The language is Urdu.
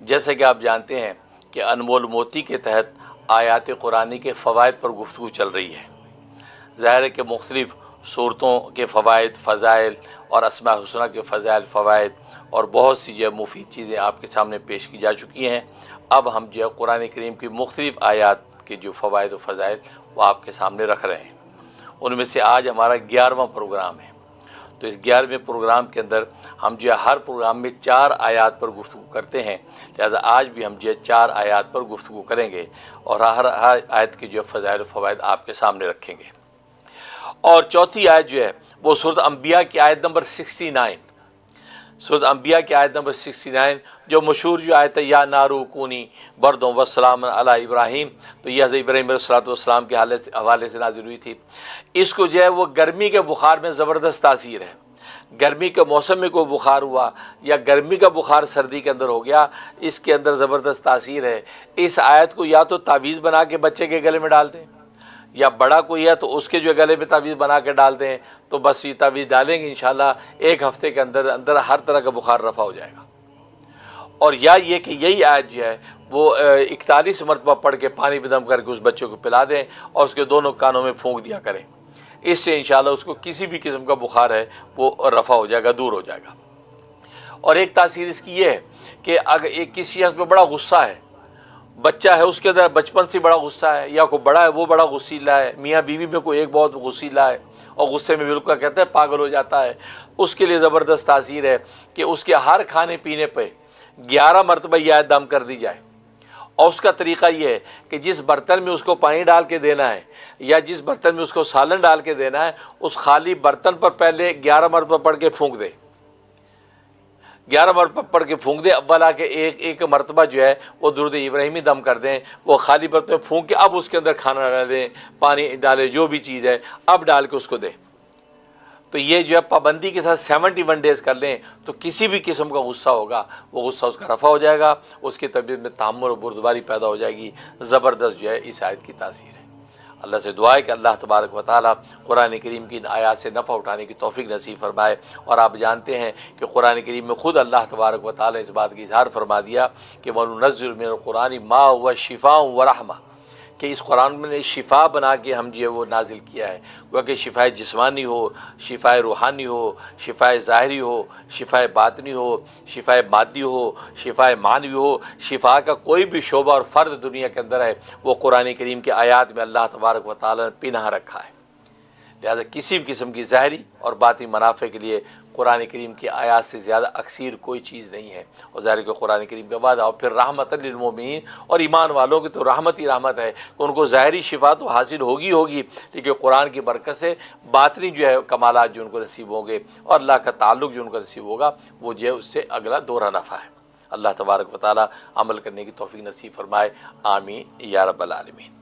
جیسا کہ آپ جانتے ہیں کہ انمول موتی کے تحت آیات قرآنی کے فوائد پر گفتگو چل رہی ہے۔ ظاہر ہے کہ مختلف صورتوں کے فوائد، فضائل اور اسماء الحسنہ کے فضائل، فوائد اور بہت سی جو ہے مفید چیزیں آپ کے سامنے پیش کی جا چکی ہیں۔ اب ہم جو ہے قرآن کریم کی مختلف آیات کے جو فوائد و فضائل وہ آپ کے سامنے رکھ رہے ہیں۔ ان میں سے آج ہمارا 11واں پروگرام ہے۔ تو اس 11ویں پروگرام کے اندر ہم جو ہے ہر پروگرام میں 4 آیات پر گفتگو کرتے ہیں، لہذا آج بھی ہم جو ہے 4 آیات پر گفتگو کریں گے اور ہر آیت کے جو ہے فضائل و فوائد آپ کے سامنے رکھیں گے۔ اور چوتھی آیت جو ہے وہ سورۃ انبیاء کی آیت نمبر 69، سورۃ انبیاء کی آیت نمبر 69 جو مشہور جو آیت ہے یا نارو کونی بردوں وسلام علی ابراہیم، تو یہ حضرت ابراہیم علیہ السلام کے حوالے سے نازل ہوئی تھی۔ اس کو جو ہے وہ گرمی کے بخار میں زبردست تاثیر ہے۔ گرمی کے موسم میں کوئی بخار ہوا یا گرمی کا بخار سردی کے اندر ہو گیا، اس کے اندر زبردست تاثیر ہے۔ اس آیت کو یا تو تعویذ بنا کے بچے کے گلے میں ڈال دیں، یا بڑا کوئی ہے تو اس کے جو گلے میں تعویذ بنا کے ڈال دیں، تو بس یہ تعویذ ڈالیں گے انشاءاللہ 1 ہفتے کے اندر ہر طرح کا بخار رفع ہو جائے گا۔ اور یا یہ کہ یہی آیت جو ہے وہ 41 مرتبہ پڑھ کے پانی میں دم کر کے اس بچے کو پلا دیں اور اس کے دونوں کانوں میں پھونک دیا کریں، اس سے انشاءاللہ اس کو کسی بھی قسم کا بخار ہے وہ رفع ہو جائے گا، دور ہو جائے گا۔ اور ایک تاثیر اس کی یہ ہے کہ اگر ایک کسی شخص پہ بڑا غصہ ہے، بچہ ہے اس کے اندر بچپن سے بڑا غصہ ہے، یا کوئی بڑا ہے وہ بڑا غصیلا ہے، میاں بیوی میں کوئی ایک بہت غصیلا ہے اور غصے میں بالکل کہتے ہیں پاگل ہو جاتا ہے، اس کے لیے زبردست تاثیر ہے کہ اس کے ہر کھانے پینے پہ 11 مرتبہ یہ آیت دم کر دی جائے۔ اور اس کا طریقہ یہ ہے کہ جس برتن میں اس کو پانی ڈال کے دینا ہے یا جس برتن میں اس کو سالن ڈال کے دینا ہے، اس خالی برتن پر پہلے 11 مرتبہ پڑھ کے پھونک دے، 11 مرتبہ پڑھ کے پھونک دے۔ اول آ کے ایک مرتبہ جو ہے وہ درود ابراہیمی دم کر دیں، وہ خالی برتن میں پھونک کے اب اس کے اندر کھانا ڈالیں، پانی ڈالیں، جو بھی چیز ہے اب ڈال کے اس کو دیں۔ تو یہ جو ہے پابندی کے ساتھ 71 ڈیز کر لیں تو کسی بھی قسم کا غصہ ہوگا وہ غصہ اس کا رفع ہو جائے گا، اس کی طبیعت میں تحمل و بردباری پیدا ہو جائے گی۔ زبردست جو ہے اس آیت کی تاثیر ہے۔ اللہ سے دعا ہے کہ اللہ تبارک و تعالی قرآن کریم کی ان آیات سے نفع اٹھانے کی توفیق نصیب فرمائے۔ اور آپ جانتے ہیں کہ قرآن کریم میں خود اللہ تبارک و تعالی نے اس بات کی اظہار فرما دیا کہ وَنُنَزِّلُ مِنَ الْقُرْآنِ مَا هُوَ شِفَاءٌ وَرَحْمَةٌ، کہ اس قرآن میں نے شفا بنا کے ہم جو ہے وہ نازل کیا ہے، وہ کہ شفائے جسمانی ہو، شفائے روحانی ہو، شفائے ظاہری ہو، شفائے باطنی ہو، شفائے مادی ہو، شفائے معنوی ہو۔ شفا کا کوئی بھی شعبہ اور فرد دنیا کے اندر ہے وہ قرآن کریم کے آیات میں اللہ تبارک و تعالی نے پنہا رکھا ہے۔ لہذا کسی بھی قسم کی ظاہری اور باطنی منافع کے لیے قرآن کریم کی آیات سے زیادہ اکثیر کوئی چیز نہیں ہے۔ اور ظاہر کہ قرآن کریم کا وعدہ اور پھر رحمت للمومنین، اور ایمان والوں کی تو رحمت ہی رحمت ہے کہ ان کو ظاہری شفا تو حاصل ہوگی لیکن قرآن کی برکت سے باطنی جو ہے کمالات جو ان کو نصیب ہوں گے اور اللہ کا تعلق جو ان کو نصیب ہوگا وہ جو ہے اس سے اگلا دوہرا نفع ہے۔ اللہ تبارک و تعالی عمل کرنے کی توفیق نصیب فرمائے، آمین یا رب العالمین۔